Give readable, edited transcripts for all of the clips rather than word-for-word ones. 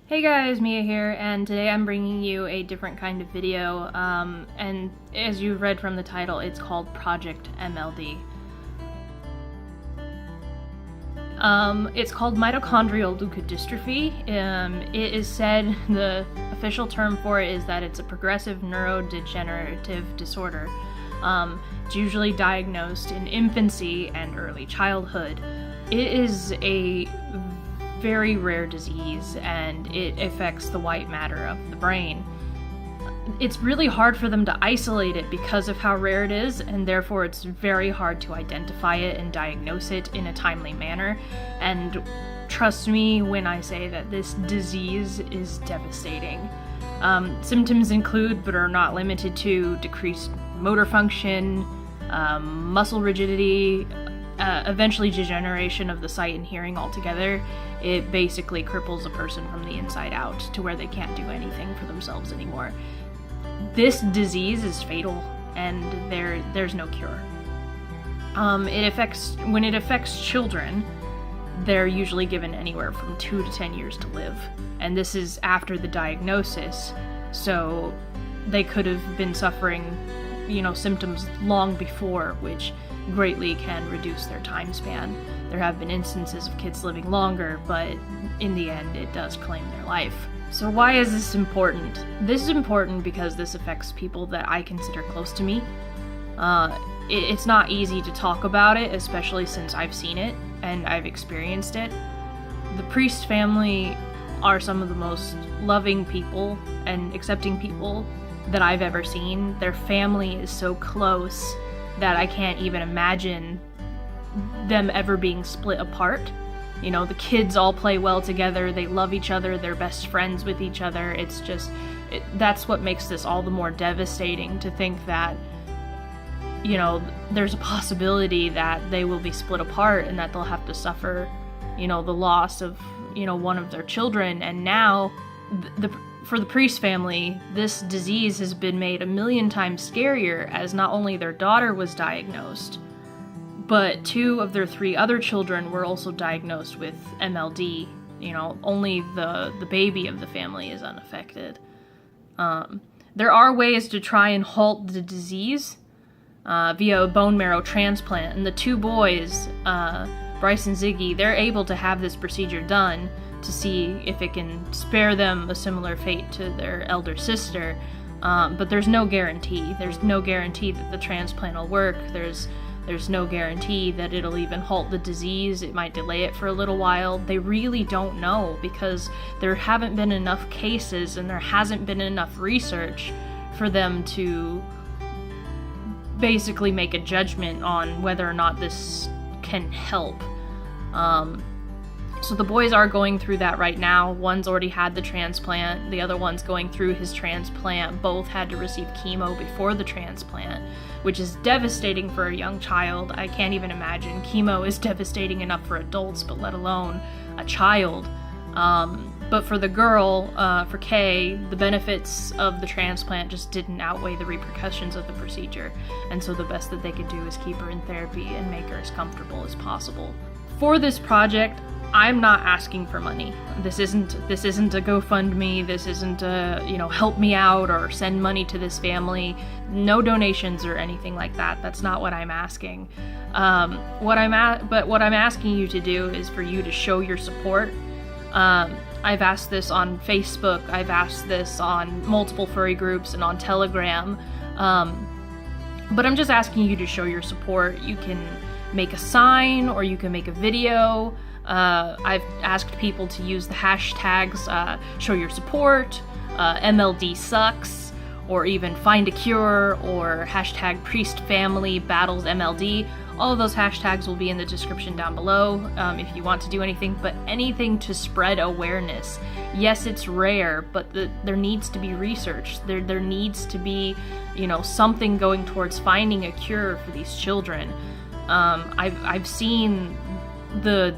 Hey guys, Mia here, and today I'm bringing you a different kind of video, and as you read from the title, it's called Project MLD. It's called Mitochondrial Leukodystrophy. It is said, the official term for it is that it's a progressive neuro-degenerative disorder. It's usually diagnosed in infancy and early childhood. It is a very rare disease, and it affects the white matter of the brain. It's really hard for them to isolate it because of how rare it is, and therefore it's very hard to identify it and diagnose it in a timely manner. And trust me when I say that this disease is devastating. Symptoms include, but are not limited to, decreased motor function, muscle rigidity, eventually degeneration of the sight and hearing altogether. It basically cripples a person from the inside out to where they can't do anything for themselves anymore. This disease is fatal, and there's no cure. When it affects children, they're usually given anywhere from 2 to 10 years to live, and this is after the diagnosis, so they could have been suffering, symptoms long before, which greatly can reduce their time span. There have been instances of kids living longer, but in the end it does claim their life. So why is this important? This is important because this affects people that I consider close to me. It's not easy to talk about it, especially since I've seen it and I've experienced it. The Priest family are some of the most loving people and accepting people that I've ever seen. Their family is so close that I can't even imagine them ever being split apart. The kids all play well together, they love each other, they're best friends with each other. It's just, that's what makes this all the more devastating, to think that, there's a possibility that they will be split apart and that they'll have to suffer, the loss of, one of their children. And now, for the Priest family, this disease has been made 1,000,000 times scarier, as not only their daughter was diagnosed, but 2 of their 3 other children were also diagnosed with MLD. Only the baby of the family is unaffected. There are ways to try and halt the disease via a bone marrow transplant, and the 2 boys, Bryce and Ziggy, they're able to have this procedure done to see if it can spare them a similar fate to their elder sister, but there's no guarantee. There's no guarantee that the transplant will work. There's no guarantee that it'll even halt the disease. It might delay it for a little while. They really don't know, because there haven't been enough cases and there hasn't been enough research for them to basically make a judgment on whether or not this can help. So the boys are going through that right now. One's already had the transplant, the other one's going through his transplant. Both had to receive chemo before the transplant, which is devastating for a young child. I can't even imagine. Chemo is devastating enough for adults, but let alone a child. But for the girl, for Kay, the benefits of the transplant just didn't outweigh the repercussions of the procedure, and so the best that they could do is keep her in therapy and make her as comfortable as possible. For this project, I'm not asking for money. This isn't a GoFundMe. This isn't a, help me out or send money to this family. No donations or anything like that. That's not what I'm asking. What I'm asking you to do is for you to show your support. I've asked this on Facebook. I've asked this on multiple furry groups and on Telegram. But I'm just asking you to show your support. You can make a sign, or you can make a video. I've asked people to use the hashtags show your support, MLD sucks, or even FindACure, or hashtag Priest Family Battles MLD. All of those hashtags will be in the description down below if you want to do anything, but anything to spread awareness. Yes, it's rare, but there needs to be research. There needs to be, something going towards finding a cure for these children. I've seen the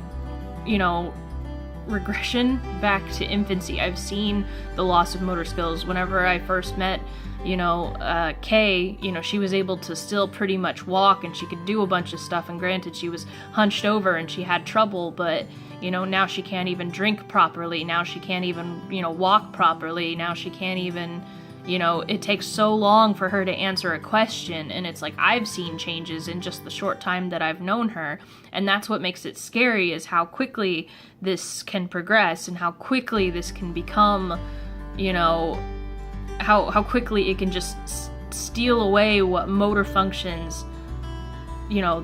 regression back to infancy. I've seen the loss of motor skills. Whenever I first met Kay, she was able to still pretty much walk, and she could do a bunch of stuff, and granted she was hunched over and she had trouble, but now she can't even drink properly, now she can't even walk properly, now she can't even it takes so long for her to answer a question, and it's like I've seen changes in just the short time that I've known her, and that's what makes it scary, is how quickly this can progress and how quickly this can become, how quickly it can just steal away what motor functions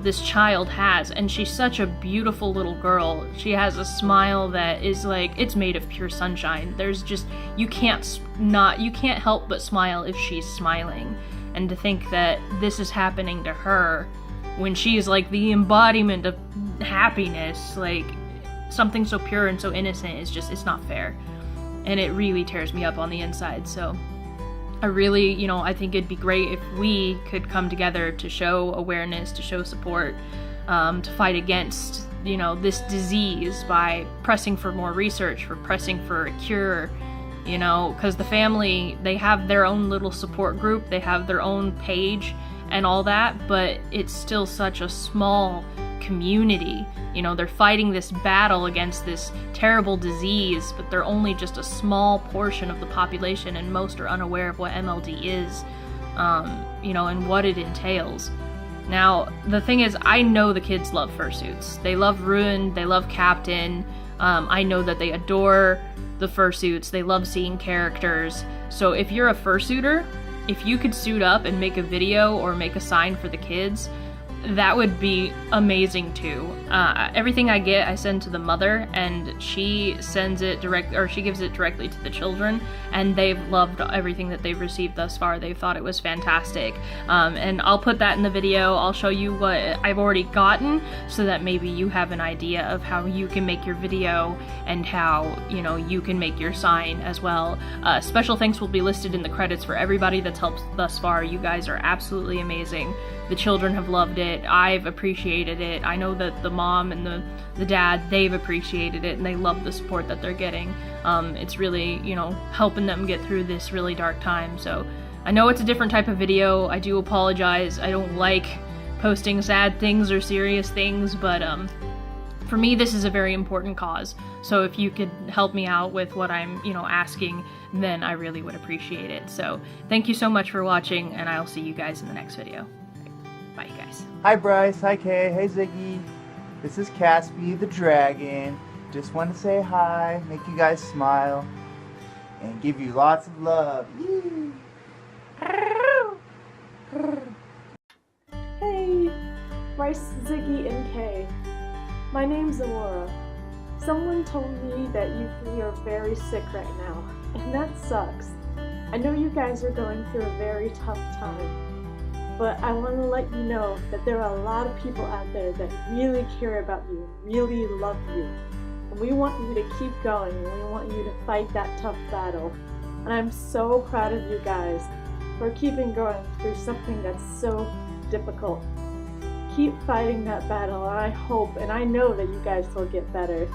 this child has. And she's such a beautiful little girl. She has a smile that is like, it's made of pure sunshine. There's just, you can't help but smile if she's smiling. And to think that this is happening to her when she's like the embodiment of happiness, like something so pure and so innocent, is just, it's not fair. And it really tears me up on the inside. So I really, I think it'd be great if we could come together to show awareness, to show support, to fight against, this disease by pressing for more research, for pressing for a cure, because the family, they have their own little support group, they have their own page and all that, but it's still such a small community. They're fighting this battle against this terrible disease, but they're only just a small portion of the population, and most are unaware of what MLD is, and what it entails. Now, the thing is, I know the kids love fursuits. They love Ruin, they love Captain. I know that they adore the fursuits. They love seeing characters. So if you're a fursuiter, if you could suit up and make a video or make a sign for the kids, that would be amazing too. Everything I get, I send to the mother, and she sends it she gives it directly to the children, and they've loved everything that they've received thus far. They thought it was fantastic. And I'll put that in the video. I'll show you what I've already gotten, so that maybe you have an idea of how you can make your video and how, you can make your sign as well. Special thanks will be listed in the credits for everybody that's helped thus far. You guys are absolutely amazing. The children have loved it. I've appreciated it. I know that the mom and the dad, they've appreciated it, and they love the support that they're getting. It's really, helping them get through this really dark time. So I know it's a different type of video. I do apologize. I don't like posting sad things or serious things, but for me, this is a very important cause. So if you could help me out with what I'm, asking, then I really would appreciate it. So thank you so much for watching, and I'll see you guys in the next video. Bye, guys. Hi, Bryce. Hi, Kay. Hey, Ziggy. This is Caspy the Dragon. Just want to say hi, make you guys smile, and give you lots of love. Hey, Bryce, Ziggy, and Kay. My name's Aurora. Someone told me that you three are very sick right now, and that sucks. I know you guys are going through a very tough time. But I want to let you know that there are a lot of people out there that really care about you, really love you. And we want you to keep going, and we want you to fight that tough battle. And I'm so proud of you guys for keeping going through something that's so difficult. Keep fighting that battle, and I hope and I know that you guys will get better.